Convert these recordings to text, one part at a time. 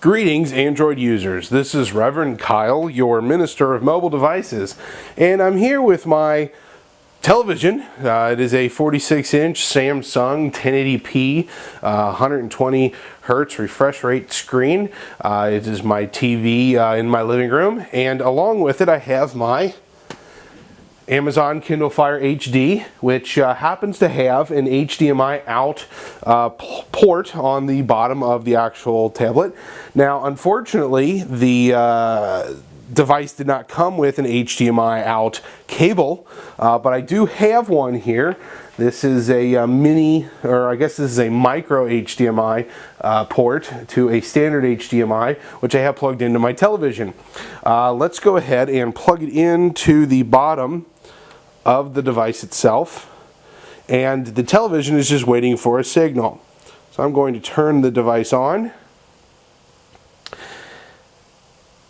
Greetings, Android users. This is Reverend Kyle, your Minister of Mobile Devices, and I'm here with my television. It is a 46-inch Samsung 1080p, 120 hertz refresh rate screen. It is my TV in my living room, and along with it I have my Amazon Kindle Fire HD, which happens to have an HDMI out port on the bottom of the actual tablet. Now, unfortunately, the device did not come with an HDMI out cable, but I do have one here. This is a mini, or I guess this is a micro HDMI port to a standard HDMI, which I have plugged into my television. Let's go ahead and plug it into the bottom of the device itself, and the television is just waiting for a signal. So I'm going to turn the device on,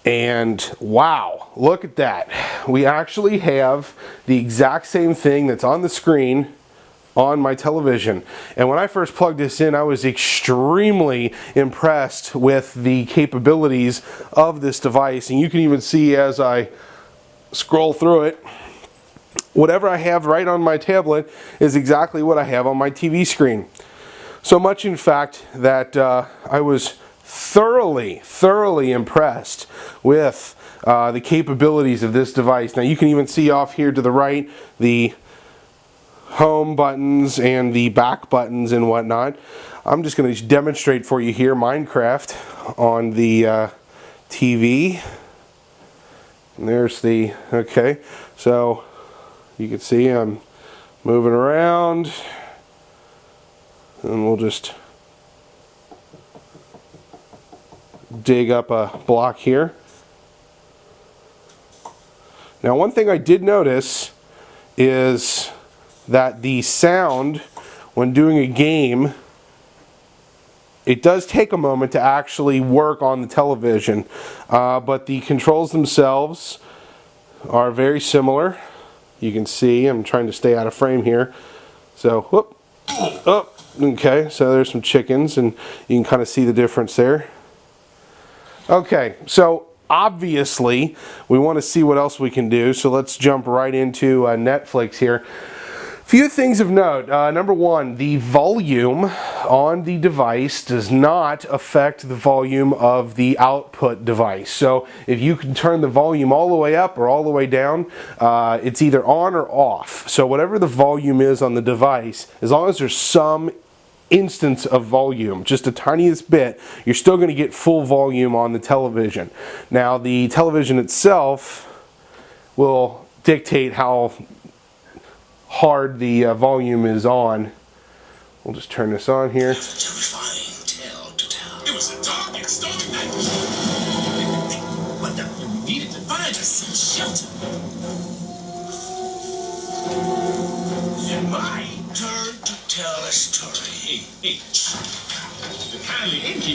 and wow, look at that. We actually have the exact same thing that's on the screen on my television. And when I first plugged this in, I was extremely impressed with the capabilities of this device, and you can even see as I scroll through it, whatever I have right on my tablet is exactly what I have on my TV screen. So much, in fact, that I was thoroughly impressed with the capabilities of this device. Now you can even see off here to the right the home buttons and the back buttons and whatnot. I'm just going to demonstrate for you here Minecraft on the TV. And there's the, okay, so you can see I'm moving around, and we'll just dig up a block here. Now, one thing I did notice is that the sound when doing a game, it does take a moment to actually work on the television, but the controls themselves are very similar. You can see I'm trying to stay out of frame here. So, whoop, oh, okay, so there's some chickens, and you can kind of see the difference there. Okay, so obviously we want to see what else we can do, so let's jump right into Netflix here. Few things of note. Number one, the volume on the device does not affect the volume of the output device. So if you can turn the volume all the way up or all the way down, it's either on or off. So whatever the volume is on the device, as long as there's some instance of volume, just the tiniest bit, you're still going to get full volume on the television. Now, the television itself will dictate how hard the volume is on. We'll just turn this on here. It was a dark and stormy night. What the? We needed to find us some shelter. My turn to tell a story.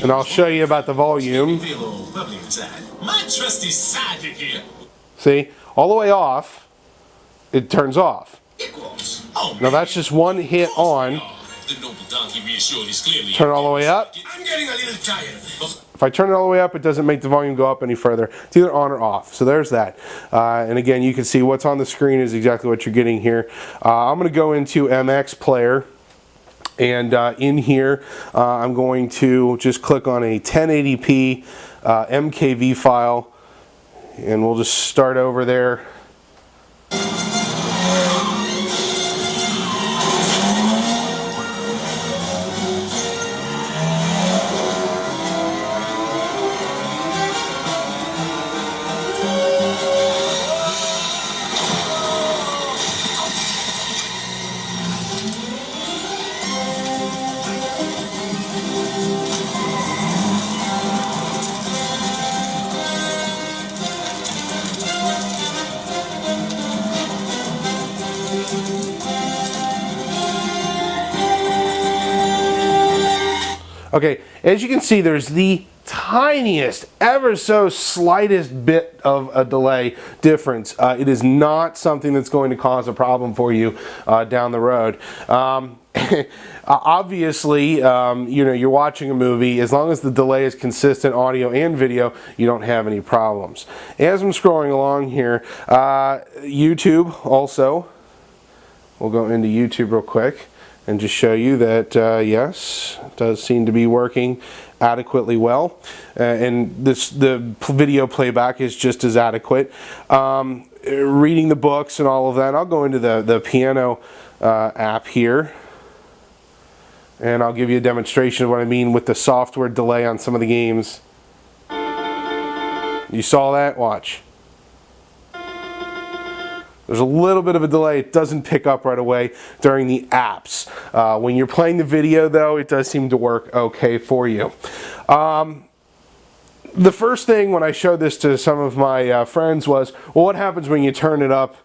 And I'll show you about the volume. My trusty sidekick here. See, all the way off, it turns off. Now that's just one hit on. Turn it all the way up. I'm getting a little tired. If I turn it all the way up, it doesn't make the volume go up any further. It's either on or off. So there's that. And again, you can see what's on the screen is exactly what you're getting here. I'm going to go into MX Player. And in here, I'm going to just click on a 1080p MKV file. And we'll just start over there. Okay, as you can see, there's the tiniest, ever so slightest bit of a delay difference. It is not something that's going to cause a problem for you down the road. Obviously, you know, you're watching a movie. As long as the delay is consistent, audio and video, you don't have any problems. As I'm scrolling along here, YouTube also. We'll go into YouTube real quick and just show you that yes, it does seem to be working adequately well, and the video playback is just as adequate. Reading the books and all of that, I'll go into the piano app here, and I'll give you a demonstration of what I mean with the software delay on some of the games. You saw that? Watch. There's a little bit of a delay. It doesn't pick up right away during the apps. When you're playing the video, though, it does seem to work okay for you. The first thing when I showed this to some of my friends was, well, what happens when you turn it up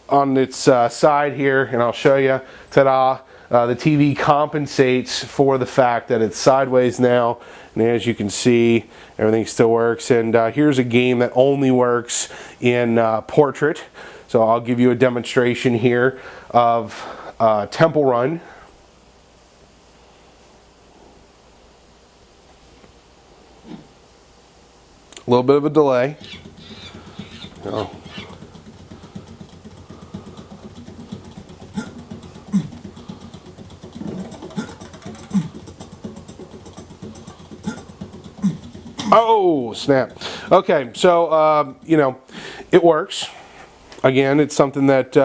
on its side here? And I'll show you. Ta-da! The TV compensates for the fact that it's sideways now. And as you can see, everything still works. And here's a game that only works in portrait. So I'll give you a demonstration here of Temple Run. A little bit of a delay. Oh, snap. Okay, so, you know, it works. Again, it's something that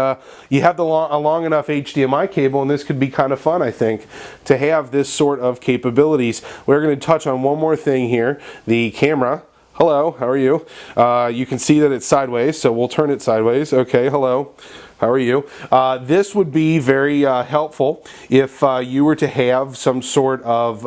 you have a long enough HDMI cable, and this could be kind of fun, I think, to have this sort of capabilities. We're going to touch on one more thing here, the camera. Hello, how are you? You can see that it's sideways, so we'll turn it sideways. Okay, hello. How are you? This would be very helpful if you were to have some sort of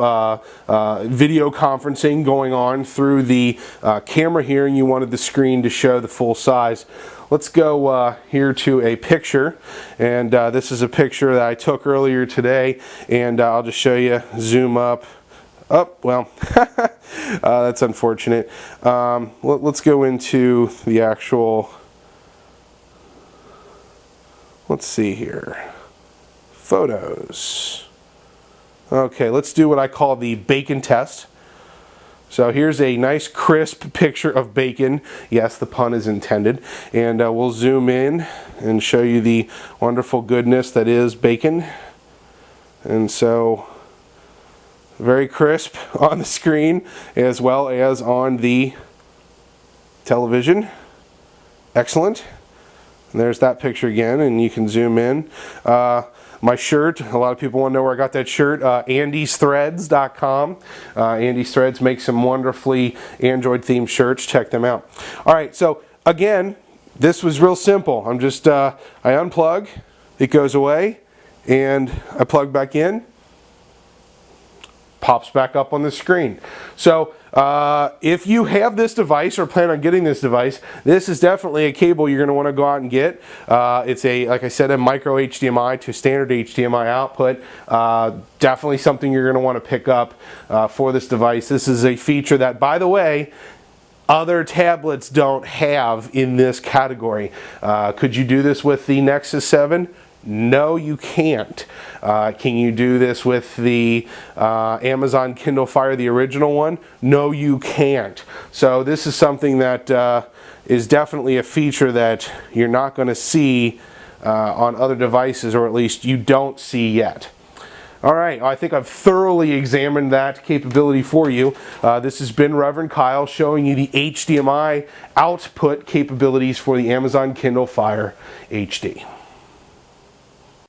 video conferencing going on through the camera here, and you wanted the screen to show the full size. Let's go here to a picture, and this is a picture that I took earlier today, and I'll just show you. Zoom up. Oh, well, that's unfortunate. Let's go into the actual... Let's see here. Photos. Okay, let's do what I call the bacon test. So here's a nice crisp picture of bacon. Yes, the pun is intended. And we'll zoom in and show you the wonderful goodness that is bacon. And so, very crisp on the screen as well as on the television. Excellent. And there's that picture again, and you can zoom in. My shirt, a lot of people want to know where I got that shirt. AndysThreads.com. Andy's Threads makes some wonderfully Android-themed shirts. Check them out. All right, so again, this was real simple. I'm just, I unplug, it goes away, and I plug back in. Pops back up on the screen. So if you have this device or plan on getting this device, this is definitely a cable you're going to want to go out and get. It's a, like I said, a micro HDMI to standard HDMI output. Definitely something you're going to want to pick up for this device. This is a feature that, by the way, other tablets don't have in this category. Could you do this with the Nexus 7? No, you can't. Can you do this with the Amazon Kindle Fire, the original one? No, you can't. So this is something that is definitely a feature that you're not going to see on other devices, or at least you don't see yet. All right, I think I've thoroughly examined that capability for you. This has been Reverend Kyle showing you the HDMI output capabilities for the Amazon Kindle Fire HD.